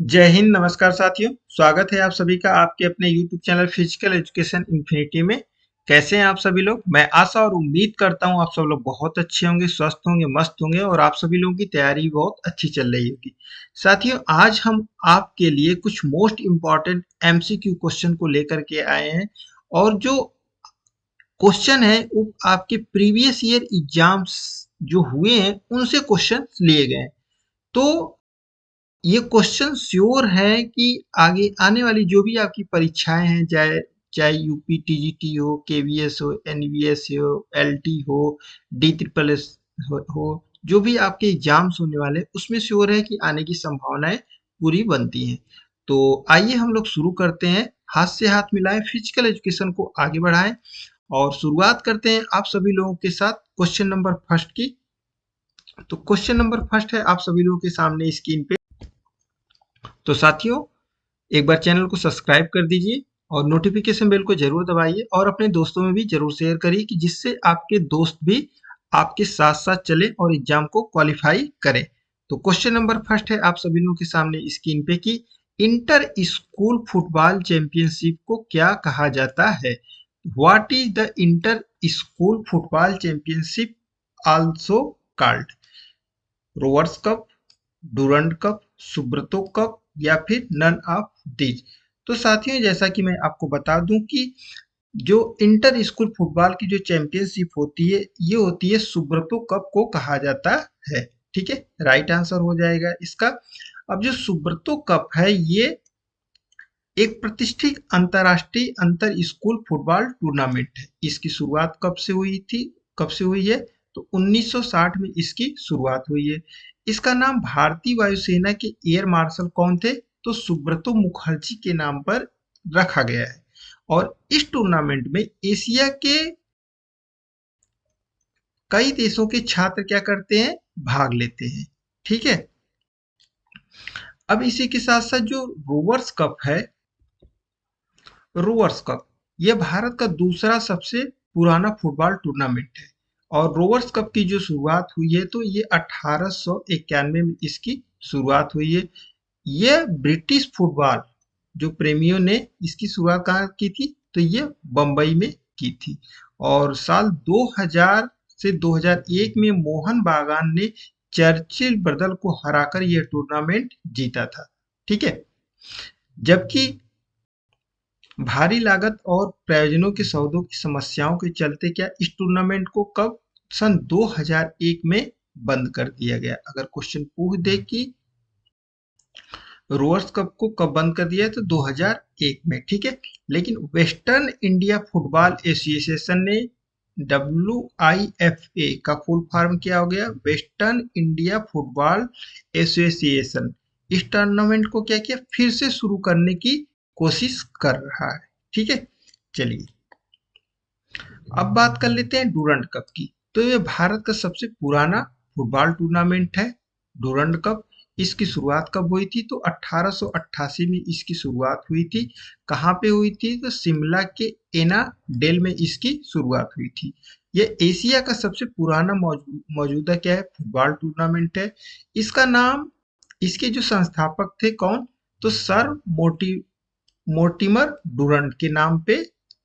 जय हिंद, नमस्कार साथियों। स्वागत है आप सभी का आपके अपने YouTube channel physical education infinity में। कैसे हैं आप सभी लोग? मैं आशा और उम्मीद करता हूं आप सब लोग बहुत अच्छे होंगे, स्वस्थ होंगे, मस्त होंगे और आप सभी लोगों की तैयारी बहुत अच्छी चल रही होगी। साथियों, आज हम आपके लिए कुछ मोस्ट इम्पॉर्टेंट MCQ क्वेश्चन को लेकर के आए हैं और जो क्वेश्चन है वो आपके प्रीवियस ईयर एग्जाम्स जो हुए हैं उनसे क्वेश्चन लिए गए हैं। तो ये क्वेश्चन श्योर है कि आगे आने वाली जो भी आपकी परीक्षाएं हैं, चाहे चाहे यूपी टीजीटी हो, केवीएस हो, एनवीएस हो, एलटी हो, डी ट्रिपल एस हो, जो भी आपके एग्जाम्स होने वाले हैं उसमें श्योर है कि आने की संभावनाएं पूरी बनती हैं। तो आइए हम लोग शुरू करते हैं, हाथ से हाथ मिलाएं, फिजिकल एजुकेशन को आगे बढ़ाएं और शुरुआत करते हैं आप सभी लोगों के साथ क्वेश्चन नंबर फर्स्ट की। तो क्वेश्चन नंबर फर्स्ट है आप सभी लोगों के सामने स्क्रीन पे। तो साथियों, एक बार चैनल को सब्सक्राइब कर दीजिए और नोटिफिकेशन बेल को जरूर दबाइए और अपने दोस्तों में भी जरूर शेयर करिए कि जिससे आपके दोस्त भी आपके साथ साथ चले और एग्जाम को क्वालिफाई करें। तो क्वेश्चन नंबर फर्स्ट है आप सभी लोगों के सामने स्क्रीन पे कि इंटर स्कूल फुटबॉल चैंपियनशिप को क्या कहा जाता है? What is the inter school football championship also called? Rovers Cup, Durand Cup, Subroto Cup या फिर नन ऑफ दीज। तो साथियों, जैसा कि मैं आपको बता दूं कि जो इंटर स्कूल फुटबॉल की जो चैंपियनशिप होती है ये होती है सुब्रतो कप को कहा जाता है। ठीक है, राइट आंसर हो जाएगा इसका। अब जो सुब्रतो कप है ये एक प्रतिष्ठित अंतरराष्ट्रीय अंतर स्कूल फुटबॉल टूर्नामेंट है। इसकी शुरुआत कब से हुई है? तो 1960 में इसकी शुरुआत हुई है। इसका नाम भारतीय वायुसेना के एयर मार्शल कौन थे? तो सुब्रतो मुखर्जी के नाम पर रखा गया है। और इस टूर्नामेंट में एशिया के कई देशों के छात्र क्या करते हैं? भाग लेते हैं। ठीक है। अब इसी के साथ साथ जो रोवर्स कप है, रोवर्स कप यह भारत का दूसरा सबसे पुराना फुटबॉल टूर्नामेंट है और रोवर्स कप की जो शुरुआत हुई है तो ये 1891 में इसकी शुरुआत हुई है। यह ब्रिटिश फुटबॉल जो प्रेमियों ने इसकी शुरुआत कहाँ की थी? तो ये बम्बई में की थी और साल 2000 से 2001 में मोहन बागान ने चर्चिल ब्रदर को हराकर यह टूर्नामेंट जीता था। ठीक है। जबकि भारी लागत और प्रायोजनों के सौदों की समस्याओं के चलते क्या इस टूर्नामेंट को कब सन 2001 में बंद कर दिया गया? अगर क्वेश्चन पूछ दे कि रोवर्स कप को कब बंद कर दिया तो 2001 में। ठीक है। लेकिन वेस्टर्न इंडिया फुटबॉल एसोसिएशन ने WIFA का फुल फॉर्म क्या हो गया? वेस्टर्न इंडिया फुटबॉल एसोसिएशन इस टूर्नामेंट को क्या किया? फिर से शुरू करने की कोशिश कर रहा है। ठीक है। चलिए अब बात कर लेते हैं डूरंड कप की। तो ये भारत का सबसे पुराना फुटबॉल टूर्नामेंट है डूरंड कप। इसकी शुरुआत कब हुई थी? तो 1888 में इसकी शुरुआत हुई थी। कहाँ पे हुई थी? तो शिमला के एना डेल में इसकी शुरुआत हुई थी। ये एशिया का सबसे पुराना मौजूदा क्या है? फुटबॉल टूर्नामेंट है। इसका नाम इसके जो संस्थापक थे कौन? तो सर मोर्टिमर डूरंड के नाम पे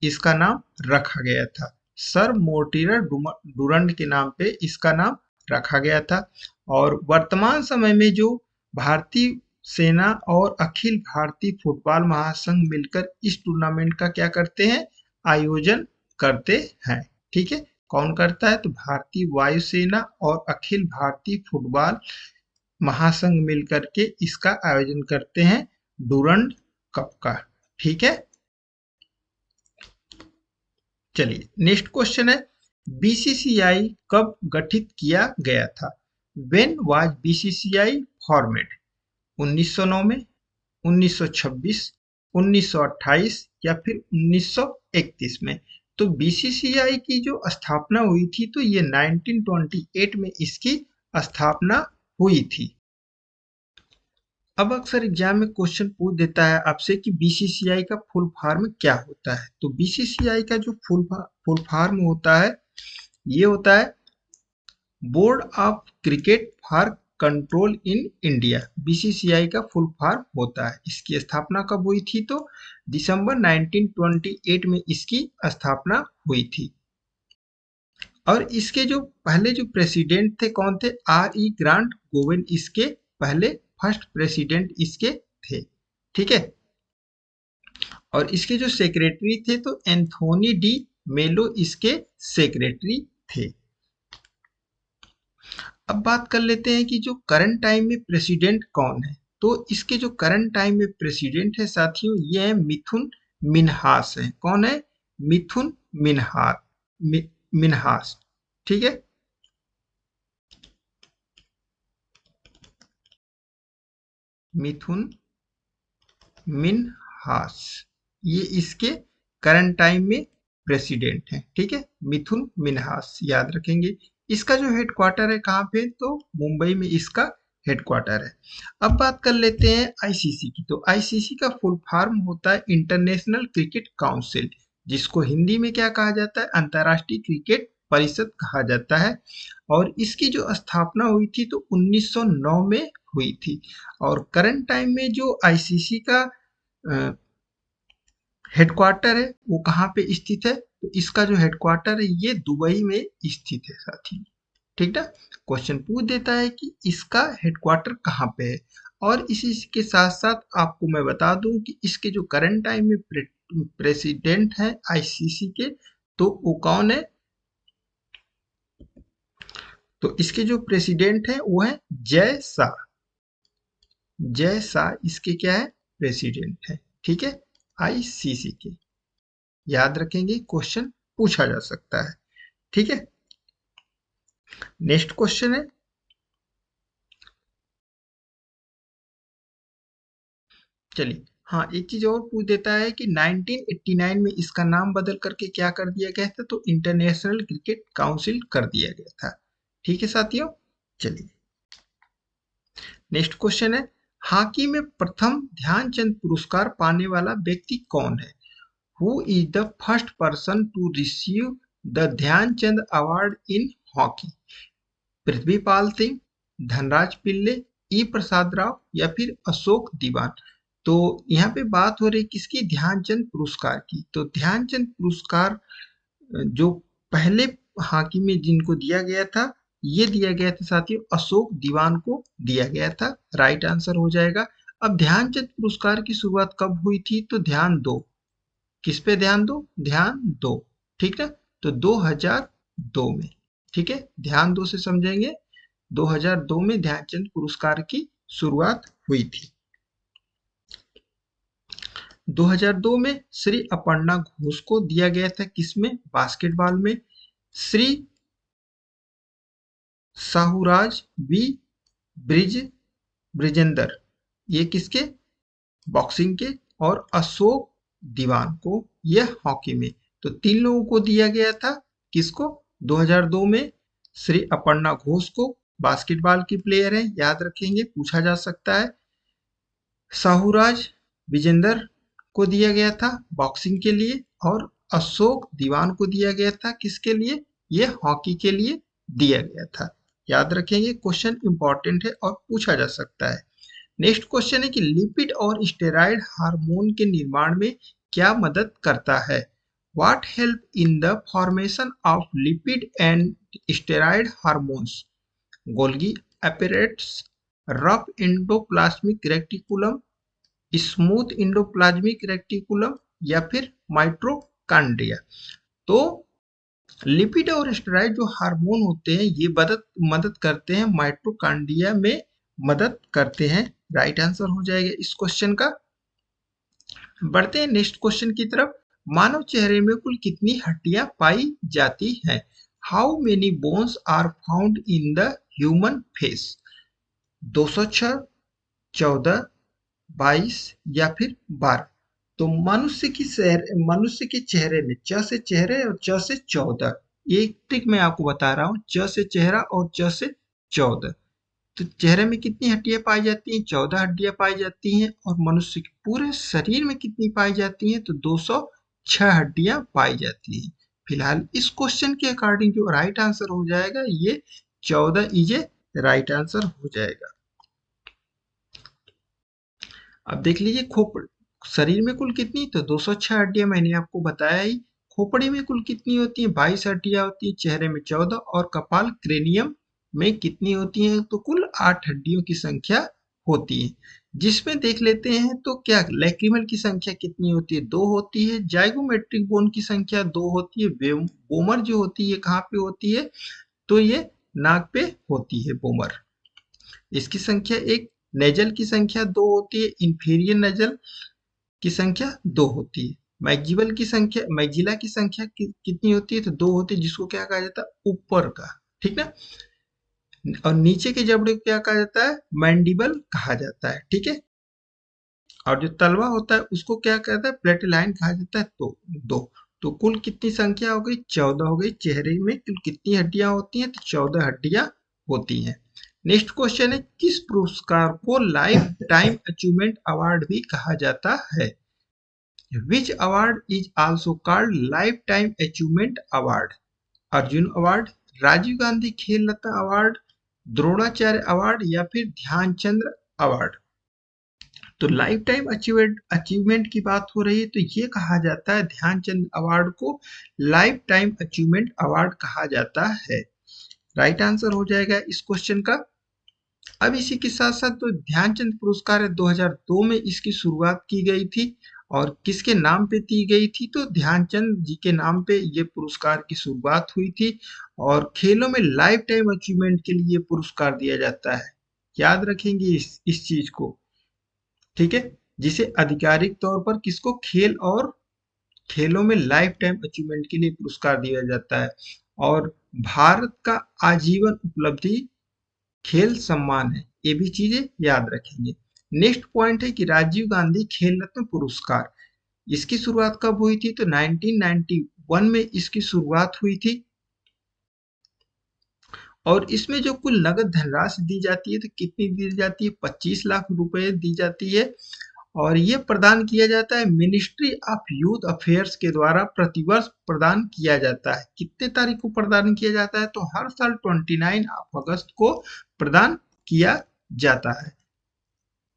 इसका नाम रखा गया था। सर मोर्टिमर डूरंड के नाम पे इसका नाम रखा गया था। और वर्तमान समय में जो भारतीय सेना और अखिल भारतीय फुटबॉल महासंघ मिलकर इस टूर्नामेंट का क्या करते हैं? आयोजन करते हैं। ठीक है। कौन करता है? तो भारतीय वायुसेना और अखिल भारतीय फुटबॉल महासंघ मिलकर के इसका आयोजन करते हैं डूरंड कप का। ठीक है। चलिए नेक्स्ट क्वेश्चन है, बीसीसीआई कब गठित किया गया था? When was BCCI formed? 1909 में, 1926, 1928 या फिर 1931 में? तो बीसीसीआई की जो स्थापना हुई थी तो ये 1928 में इसकी स्थापना हुई थी। अब अक्सर एग्जाम में क्वेश्चन पूछ देता है आपसे कि बीसीसीआई का फुल फॉर्म क्या होता है? तो बीसीसीआई का जो फुल फॉर्म होता है ये होता है board of cricket for control in India, BCCI का फुल फॉर्म होता है। इसकी स्थापना कब हुई थी? तो दिसंबर 1928 में इसकी स्थापना हुई थी। और इसके जो पहले जो प्रेसिडेंट थे कौन थे? आर ई ग्रांट गोविंद इसके पहले फर्स्ट प्रेसिडेंट इसके थे। ठीक है। और इसके जो सेक्रेटरी थे तो एंथोनी डी मेलो इसके सेक्रेटरी थे। अब बात कर लेते हैं कि जो करंट टाइम में प्रेसिडेंट कौन है। तो इसके जो करंट टाइम में प्रेसिडेंट है साथियों, ये है मिथुन मिन्हास है। कौन है? मिथुन मिन्हास। ठीक है। मिथुन मिन्हास ये इसके करंट टाइम में प्रेसिडेंट है। ठीक है, मिथुन मिन्हास याद रखेंगे। इसका जो हेडक्वार्टर है कहाँ पे? तो मुंबई में इसका हेडक्वार्टर है। अब बात कर लेते हैं आईसीसी की। तो आईसीसी का फुल फॉर्म होता है इंटरनेशनल क्रिकेट काउंसिल, जिसको हिंदी में क्या कहा जाता है? अंतर्राष्ट्रीय क्रिकेट परिषद कहा जाता है। और इसकी जो स्थापना हुई थी तो 1909 में हुई थी। और करंट टाइम में जो आईसीसी का हेडक्वार्टर है वो कहाँ पे स्थित है? तो इसका जो हेडक्वार्टर है ये दुबई में स्थित है साथी। ठीक ना। क्वेश्चन पूछ देता है कि इसका हेडक्वार्टर कहाँ पे है। और इसी के साथ साथ आपको मैं बता दूं कि इसके जो करंट टाइम में प्रेसिडेंट है आईसीसी के, तो वो कौन है? तो इसके जो प्रेसिडेंट है वो है जय शाह। जय शाह इसके क्या है? प्रेसिडेंट है। ठीक है, आईसीसी के। याद रखेंगे, क्वेश्चन पूछा जा सकता है। ठीक है। नेक्स्ट क्वेश्चन है, चलिए हाँ एक चीज और पूछ देता है कि 1989 में इसका नाम बदल करके क्या कर दिया गया था? तो इंटरनेशनल क्रिकेट काउंसिल कर दिया गया था। ठीक है साथियों। चलिए नेक्स्ट क्वेश्चन है, हॉकी में प्रथम ध्यानचंद पुरस्कार पाने वाला व्यक्ति कौन है? Who is the first person to receive the Dhyanchand award in hockey? Prithipal Singh, Dhanraj Pillay, E Prasad Rao या फिर अशोक दीवान? तो यहाँ पे बात हो रही किसकी? ध्यानचंद पुरस्कार की। तो ध्यानचंद पुरस्कार जो पहले हॉकी में जिनको दिया गया था, ये दिया गया था साथियों अशोक दीवान को दिया गया था। राइट आंसर हो जाएगा। अब ध्यानचंद पुरस्कार की शुरुआत कब हुई थी? तो ध्यान दो, किस पे ध्यान दो? ध्यान दो। ठीक है, तो 2002 में। ठीक है, ध्यान दो से समझेंगे। 2002 में ध्यानचंद पुरस्कार की शुरुआत हुई थी। 2002 में श्री अपर्णा घोष को दिया गया था किसमें? बास्केटबॉल में। श्री साहुराज बी ब्रिजेंदर ये किसके? बॉक्सिंग के। और अशोक दीवान को यह हॉकी में। तो तीन लोगों को दिया गया था। किसको? 2002 में श्री अपर्णा घोष को, बास्केटबॉल की प्लेयर है, याद रखेंगे, पूछा जा सकता है। साहुराज विजेंदर को दिया गया था बॉक्सिंग के लिए। और अशोक दीवान को दिया गया था किसके लिए? यह हॉकी के लिए दिया गया था। याद रखेंगे, क्वेश्चन इंपॉर्टेंट है और पूछा जा सकता है। नेक्स्ट क्वेश्चन है कि लिपिड और स्टेरॉइड हार्मोन के निर्माण में क्या मदद करता है? What help in the formation of lipid and steroid hormones? Golgi apparatus, rough endoplasmic reticulum, smooth endoplasmic reticulum या फिर माइटोकॉन्ड्रिया? तो लिपिड और स्टेरॉइड जो हार्मोन होते हैं ये मदद करते हैं माइटोकॉन्ड्रिया में मदद करते हैं। राइट आंसर हो जाएगा इस क्वेश्चन का। बढ़ते हैं नेक्स्ट क्वेश्चन की तरफ। मानव चेहरे में कुल कितनी हड्डियां पाई जाती हैं? How many bones are found in the human face? 206, 14, 22 या फिर 12? तो मनुष्य के चेहरे में च से चेहरे और च से 14, एक ट्रिक मैं आपको बता रहा हूँ, च से चेहरा और च से 14। तो चेहरे में कितनी हड्डियां पाई जाती हैं? 14 हड्डियां पाई जाती हैं। और मनुष्य के पूरे शरीर में कितनी पाई जाती हैं? तो 206 हड्डियां पाई जाती हैं। फिलहाल इस क्वेश्चन के अकॉर्डिंग जो राइट आंसर हो जाएगा ये 14 इज ए राइट आंसर हो जाएगा। अब देख लीजिए खोपड़ी, शरीर में कुल कितनी, तो 206 हड्डियां मैंने आपको बताया ही। खोपड़ी में कुल कितनी होती है, 22 हड्डियां होती है। चेहरे में 14 और कपाल क्रेनियम में कितनी होती है, तो कुल 8 हड्डियों की संख्या होती है। जिसमें देख लेते हैं तो क्या लैक्रिमल की संख्या कितनी होती है, 2 होती है। जाइगोमेट्रिक बोन की संख्या 2 होती है। बोमर जो होती है कहाँ पे होती है, तो ये नाक पे होती है बोमर, इसकी संख्या एक। नेजल की संख्या 2 होती है। इंफीरियर नेजल की संख्या 2 होती है। मैक्सिबल की संख्या, मैक्सिला की संख्या कितनी होती है, तो 2 होती है, जिसको क्या कहा जाता है, ऊपर का, ठीक ना। और नीचे के जबड़े को क्या कहा जाता है, मैंडिबल कहा जाता है, ठीक है। और जो तलवा होता है उसको क्या कहता है, प्लेटिलाइन कहा जाता है। तो 2, तो कुल कितनी संख्या हो गई, 14 हो गई। चेहरे में कुल कितनी हड्डियां होती हैं, तो 14 हड्डियां होती हैं। नेक्स्ट क्वेश्चन है, किस पुरस्कार को लाइफ टाइम अचीवमेंट अवार्ड भी कहा जाता है। Which award is also called life time achievement award. Arjun award, Rajiv Gandhi Khel Ratna award, Dronacharya award या फिर ध्यानचंद्र अवार्ड। तो लाइफ टाइम अचीवमेंट अचीवमेंट की बात हो रही है, तो ये कहा जाता है ध्यानचंद अवार्ड को लाइफ टाइम अचीवमेंट अवार्ड कहा जाता है। राइट आंसर हो जाएगा इस क्वेश्चन का। अब इसी के साथ साथ तो ध्यानचंद पुरस्कार 2002 में इसकी शुरुआत की गई थी। और किसके नाम पे दी गई थी, तो ध्यानचंद जी के नाम पे ये पुरस्कार की शुरुआत हुई थी। और खेलों में लाइफ टाइम अचीवमेंट के लिए पुरस्कार दिया जाता है, याद रखेंगे इस चीज को, ठीक है। जिसे आधिकारिक तौर पर किसको, खेल और खेलों में लाइफ टाइम अचीवमेंट के लिए पुरस्कार दिया जाता है। और भारत का आजीवन उपलब्धि खेल सम्मान है, ये भी चीजें याद रखेंगे। नेक्स्ट पॉइंट है कि राजीव गांधी खेल रत्न पुरस्कार, इसकी शुरुआत कब हुई थी, तो 1991 में इसकी शुरुआत हुई थी। और इसमें जो कुल नगद धनराशि दी जाती है, तो कितनी दी जाती है, 25 लाख रुपए दी जाती है। और ये प्रदान किया जाता है मिनिस्ट्री ऑफ यूथ अफेयर्स के द्वारा, प्रतिवर्ष प्रदान किया जाता है। कितने तारीख को प्रदान किया जाता है, तो हर साल 29 अगस्त को प्रदान किया जाता है,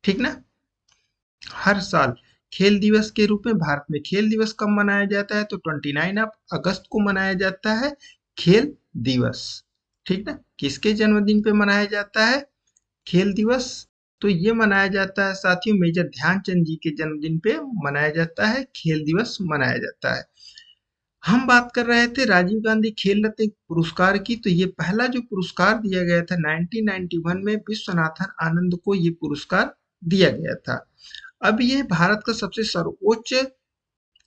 ठीक ना। हर साल खेल दिवस के रूप में भारत में खेल दिवस कब मनाया जाता है, तो 29 अगस्त को मनाया जाता है खेल दिवस, ठीक ना। किसके जन्मदिन पे मनाया जाता है खेल दिवस, तो ये मनाया जाता है साथियों मेजर ध्यानचंद जी के जन्मदिन पे मनाया जाता है, खेल दिवस मनाया जाता है। हम बात कर रहे थे राजीव गांधी खेल रत्न पुरस्कार की, तो ये पहला जो पुरस्कार दिया गया था 1991 में विश्वनाथन आनंद को ये पुरस्कार दिया गया था। अब ये भारत का सबसे सर्वोच्च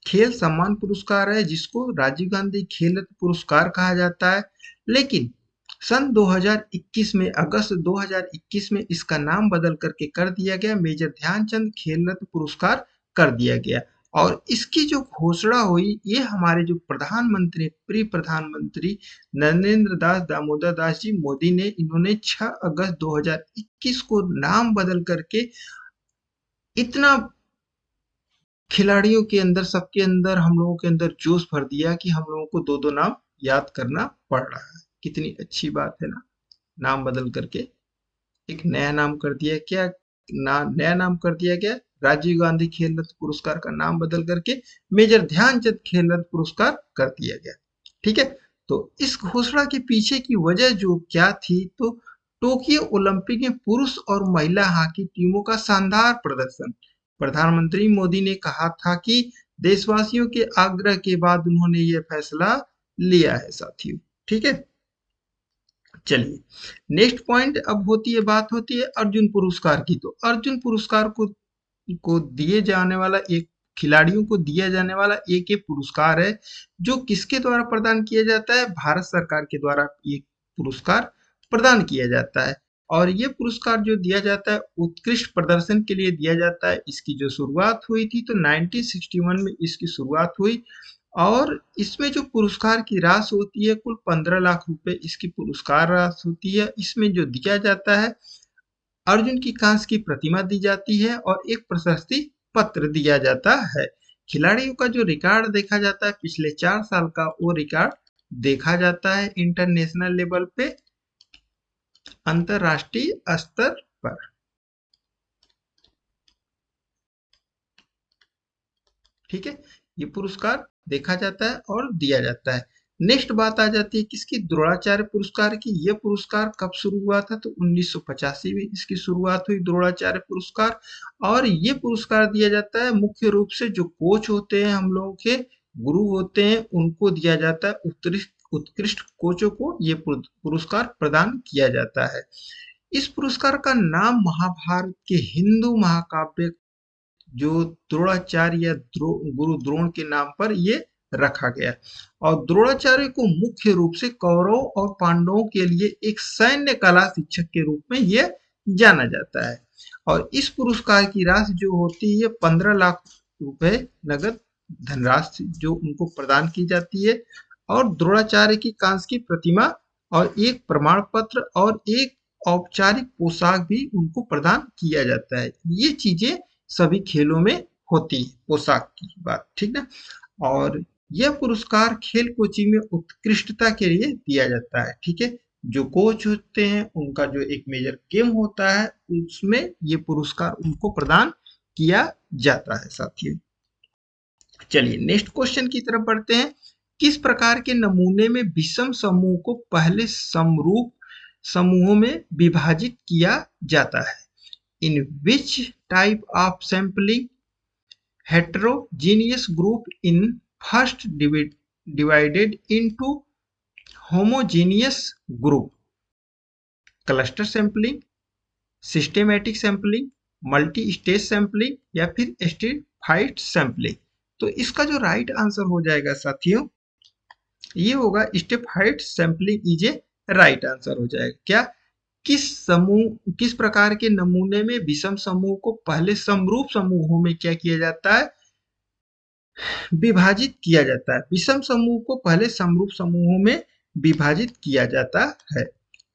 खेल सम्मान पुरस्कार है, जिसको राजीव गांधी खेल रत्न पुरस्कार कहा जाता है। लेकिन सन 2021 में, अगस्त 2021 में इसका नाम बदल करके कर दिया गया, मेजर ध्यानचंद खेल रत्न पुरस्कार कर दिया गया। और इसकी जो घोषणा हुई, ये हमारे जो प्रधानमंत्री, प्रिय प्रधानमंत्री नरेंद्र दास दामोदर दास जी मोदी ने, इन्होंने 6 अगस्त 2021 को नाम बदल करके इतना खिलाड़ियों के अंदर, सबके अंदर, हम लोगों के अंदर जोश भर दिया कि हम लोगों को 2-2 नाम याद करना पड़ रहा है। कितनी अच्छी बात है ना, नाम बदल करके एक नया नाम कर दिया, क्या नया नाम कर दिया गया, राजीव गांधी खेल रत्न पुरस्कार का नाम बदल करके मेजर ध्यानचंद खेल रत्न पुरस्कार कर दिया गया, ठीक है। तो इस घोषणा के पीछे की वजह जो क्या थी, तो टोक्यो ओलंपिक में पुरुष और महिला हॉकी टीमों का शानदार प्रदर्शन। प्रधानमंत्री मोदी ने कहा था कि देशवासियों के आग्रह के बाद उन्होंने ये फैसला लिया है साथियों, ठीक है। चलिए नेक्स्ट पॉइंट, अब होती है बात, होती है अर्जुन पुरस्कार की। तो अर्जुन पुरस्कार को दिए जाने वाला एक, खिलाड़ियों को दिया जाने वाला एक पुरस्कार है, जो किसके द्वारा प्रदान किया जाता है, भारत सरकार के द्वारा ये पुरस्कार प्रदान किया जाता है। और ये पुरस्कार जो दिया जाता है उत्कृष्ट प्रदर्शन के लिए दिया जाता है। इसकी जो शुरुआत हुई थी, तो 1961 में इसकी शुरुआत हुई। और इसमें जो पुरस्कार की राशि होती है कुल 15 लाख रुपए इसकी पुरस्कार राशि होती है। इसमें जो दिया जाता है, अर्जुन की कांस्य की प्रतिमा दी जाती है और एक प्रशस्ति पत्र दिया जाता है। खिलाड़ियों का जो रिकॉर्ड देखा जाता है पिछले 4 साल का, वो रिकॉर्ड देखा जाता है इंटरनेशनल लेवल पे। अंतरराष्ट्रीय स्तर पर। ठीक है, ये पुरस्कार देखा जाता है और दिया जाता है। नेक्स्ट बात आ जाती है किसकी, द्रोणाचार्य पुरस्कार की। ये पुरस्कार कब शुरू हुआ था, तो 1985 में इसकी शुरुआत हुई, द्रोणाचार्य पुरस्कार। और ये पुरस्कार दिया जाता है मुख्य रूप से जो कोच होते हैं, हम लोगों के गुरु होते हैं, उनको दिया जाता है। उत्कृष्ट उत्कृष्ट कोचों को ये पुरस्कार प्रदान किया जाता है। इस पुरस्कार का नाम महाभारत के हिंदू महाकाव्य जो द्रोणाचार्य या गुरु द्रोण के नाम पर ये रखा गया। और द्रोणाचार्य को मुख्य रूप से कौरवों और पांडवों के लिए एक सैन्य कला शिक्षक के रूप में ये जाना जाता है। और इस पुरस्कार की राशि जो होती है 15 लाख रुपए नगद धनराशि जो उनको प्रदान की जाती है। और द्रोणाचार्य की कांस्य की प्रतिमा और एक प्रमाण पत्र और एक औपचारिक पोशाक भी उनको प्रदान किया जाता है। ये चीजें सभी खेलों में होती है, पोशाक की बात, ठीक ना। और यह पुरस्कार खेल कोचिंग में उत्कृष्टता के लिए दिया जाता है। ठीक है, जो कोच होते हैं उनका जो एक मेजर गेम होता है उसमें ये पुरस्कार उनको प्रदान किया जाता है साथियों। चलिए नेक्स्ट क्वेश्चन की तरफ बढ़ते हैं। किस प्रकार के नमूने में विषम समूह को पहले समरूप समूहों में विभाजित किया जाता है? In which type of sampling heterogeneous group in first divided into homogeneous group? Cluster sampling, systematic sampling, multi stage sampling या फिर स्ट्रेटिफाइड सैंपलिंग? तो इसका जो राइट आंसर हो जाएगा साथियों ये होगा stratified sampling is a right answer हो जाएगा। क्या, किस प्रकार के नमूने में विषम समूह को पहले समरूप समूहों में क्या किया जाता है, विभाजित किया जाता है। विषम समूह को पहले समरूप समूहों में विभाजित किया जाता है।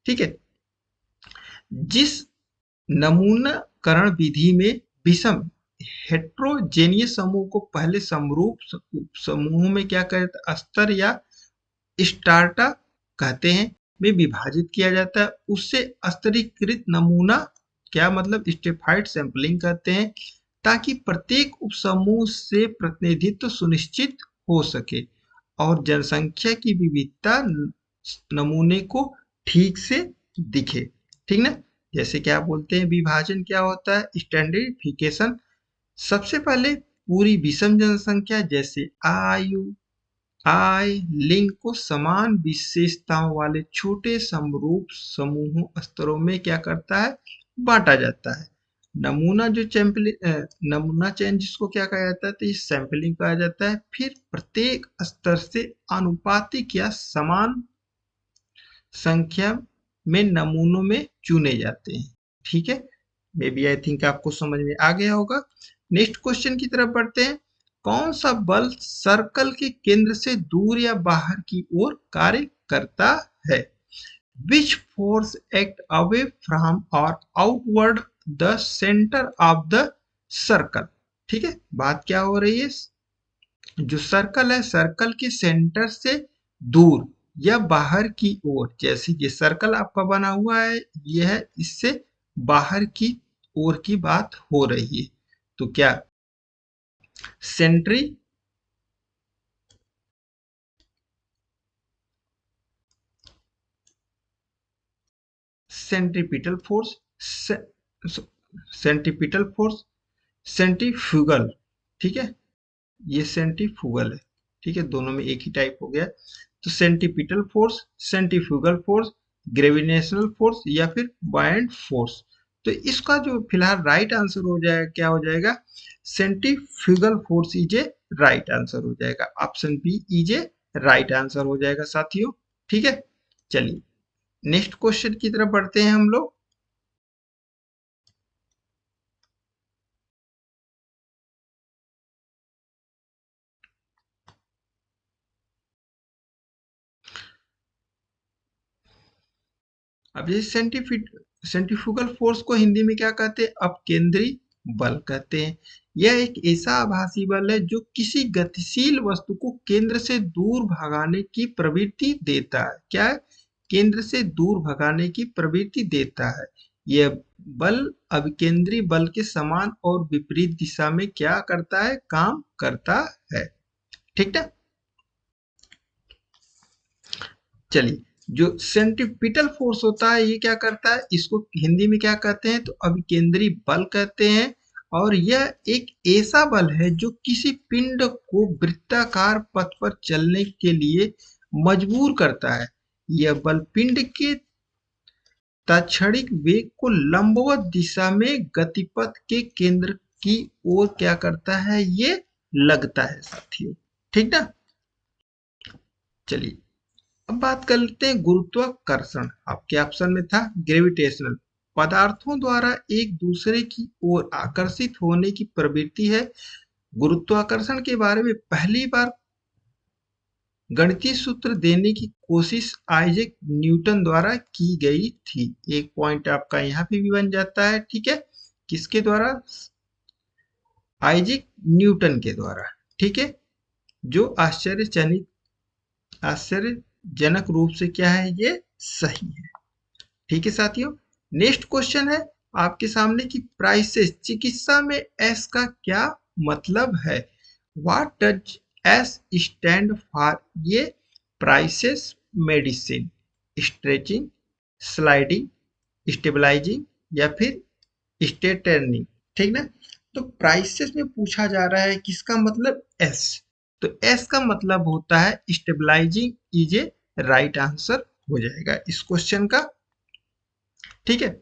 ठीक है, जिस नमूनाकरण विधि में विषम हेट्रोजेनियस समूह को पहले समरूप समूहों में क्या कहते हैं, स्तर या स्टार्टा कहते हैं, में विभाजित किया जाता है, उससे स्तरीकृत नमूना क्या मतलब स्ट्रेटिफाइड सैंपलिंग कहते हैं, ताकि प्रत्येक उपसमूह से प्रतिनिधित्व सुनिश्चित हो सके और जनसंख्या की विविधता नमूने को ठीक से दिखे। ठीक ना, जैसे क्या बोलते हैं विभाजन क्या होता है, स्टैंडर्डिफिकेशन। सबसे पहले पूरी विषम जनसंख्या जैसे आयु, आय, लिंग को समान विशेषताओं वाले छोटे समरूप समूहों स्तरों में क्या करता है, बांटा जाता है। नमूना जो नमूना चयन जिसको क्या कहा जाता है, तो ये सैंपलिंग कहा जाता है। फिर प्रत्येक स्तर से आनुपातिक या समान संख्या में नमूनों में चुने जाते हैं। ठीक है, मे बी आई थिंक आपको समझ में आ गया होगा। नेक्स्ट क्वेश्चन की तरफ बढ़ते हैं। कौन सा बल सर्कल के केंद्र से दूर या बाहर की ओर कार्य करता है? Which force act away from और outward the centre of the circle? ठीक है, बात क्या हो रही है, जो सर्कल है सर्कल के सेंटर से दूर या बाहर की ओर, जैसे ये सर्कल आपका बना हुआ है यह है, इससे बाहर की ओर की बात हो रही है। तो क्या centri centripetal force, centripetal force, centrifugal. ठीक है, ये सेंट्रीफ्यूगल है। ठीक है, दोनों में एक ही टाइप हो गया। तो centripetal force, centrifugal force, gravitational force या फिर बायंड फोर्स। तो इसका जो फिलहाल राइट आंसर हो जाएगा क्या हो जाएगा, centrifugal force is a right answer हो जाएगा। Option B is a right answer हो जाएगा साथियों। ठीक है, चलिए नेक्स्ट क्वेश्चन की तरफ बढ़ते हैं हम लोग। अब ये सेंट्रीफ्यूगल फोर्स को हिंदी में क्या कहते हैं, अपकेंद्री बल कहते हैं। यह एक ऐसा आभासी बल है जो किसी गतिशील वस्तु को केंद्र से दूर भगाने की प्रवृत्ति देता है। क्या है, केंद्र से दूर भगाने की प्रवृत्ति देता है। यह बल अभिकेंद्री बल के समान और विपरीत दिशा में क्या करता है, काम करता है। ठीक है, चलिए जो सेंट्रीपिटल फोर्स होता है ये क्या करता है, इसको हिंदी में क्या कहते हैं, तो अभिकेंद्री बल कहते हैं। और यह एक ऐसा बल है जो किसी पिंड को वृत्ताकार पथ पर चलने के लिए मजबूर करता है। यह बल पिंड के तत्क्षणिक वेग को लंबवत दिशा में गतिपथ के केंद्र की ओर क्या करता है, ये लगता है साथियों। ठीक ना, चलिए अब बात कर लेते हैं गुरुत्वाकर्षण। आपके ऑप्शन में था ग्रेविटेशनल, पदार्थों द्वारा एक दूसरे की ओर आकर्षित होने की प्रवृत्ति है। गुरुत्वाकर्षण के बारे में पहली बार गणितीय सूत्र देने की कोशिश आइजैक न्यूटन द्वारा की गई थी। एक पॉइंट आपका यहाँ पे भी बन जाता है। ठीक है, किसके द्वारा, आइजैक न्यूटन के द्वारा। ठीक है, जो आश्चर्यजनक रूप से क्या है, ये सही है। ठीक है साथियों, नेक्स्ट क्वेश्चन है आपके सामने कि प्राइसेस, चिकित्सा में एस का क्या मतलब है। What does S stand for, ये prices medicine, stretching, sliding, stabilising या फिर स्टेटनिंग। ठीक ना, तो प्राइसेस में पूछा जा रहा है किसका मतलब, एस। तो एस का मतलब होता है stabilising, is a right answer हो जाएगा इस क्वेश्चन का। ठीक है,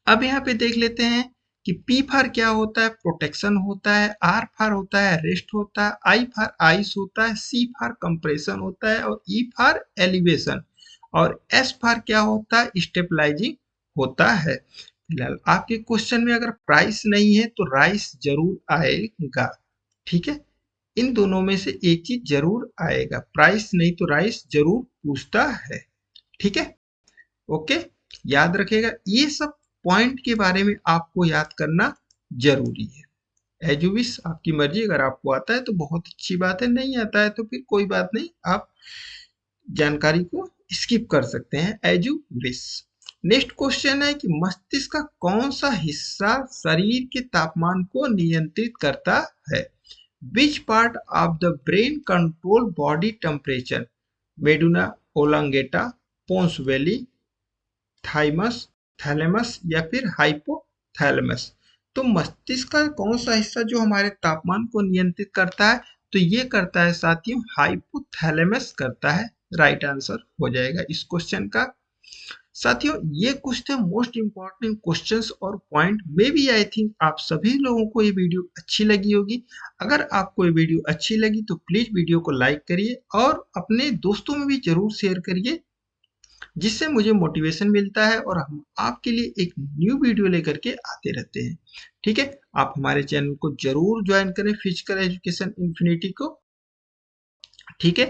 अब यहाँ पे देख लेते हैं कि पी फार क्या होता है, प्रोटेक्शन होता है। आर फार होता है रेस्ट होता है। आई फार आइस होता है। सी फार कंप्रेशन होता है। और ई फार एलिवेशन। और एस फार क्या होता है, स्टेबलाइजिंग होता है। फिलहाल आपके क्वेश्चन में अगर प्राइस नहीं है तो राइस जरूर आएगा। ठीक है, इन दोनों में से एक चीज जरूर आएगा, प्राइस नहीं तो राइस जरूर पूछता है। ठीक है, ओके, याद रखेगा ये सब पॉइंट के बारे में आपको याद करना जरूरी है। एज यू विश, आपकी मर्जी, अगर आपको आता है तो बहुत अच्छी बात है, नहीं आता है तो फिर कोई बात नहीं, आप जानकारी को स्किप कर सकते हैं, as you wish. Next question है कि मस्तिष्क का कौन सा हिस्सा शरीर के तापमान को नियंत्रित करता है। Which part of the brain control body temperature, medulla oblongata, pons varolii, thymus, thalamus या फिर हाइपोथैलेमस। तो मस्तिष्क का कौन सा हिस्सा जो हमारे तापमान को नियंत्रित करता है, तो ये करता है साथियों हाइपोथैलेमस करता है। राइट आंसर हो जाएगा इस क्वेश्चन का। साथियों ये कुछ थे मोस्ट इंपॉर्टेंट क्वेश्चंस और point. Maybe I think आप सभी लोगों को ये वीडियो अच्छी लगी होगी। अगर आपको ये वीडियो अच्छी लगी तो प्लीज वीडियो को लाइक करिए और अपने दोस्तों में भी जरूर शेयर करिए, जिससे मुझे मोटिवेशन मिलता है और हम आपके लिए एक न्यू वीडियो लेकर के आते रहते हैं। ठीक है, आप हमारे चैनल को जरूर ज्वाइन करें, फिजिकल एजुकेशन इन्फिनिटी को। ठीक है,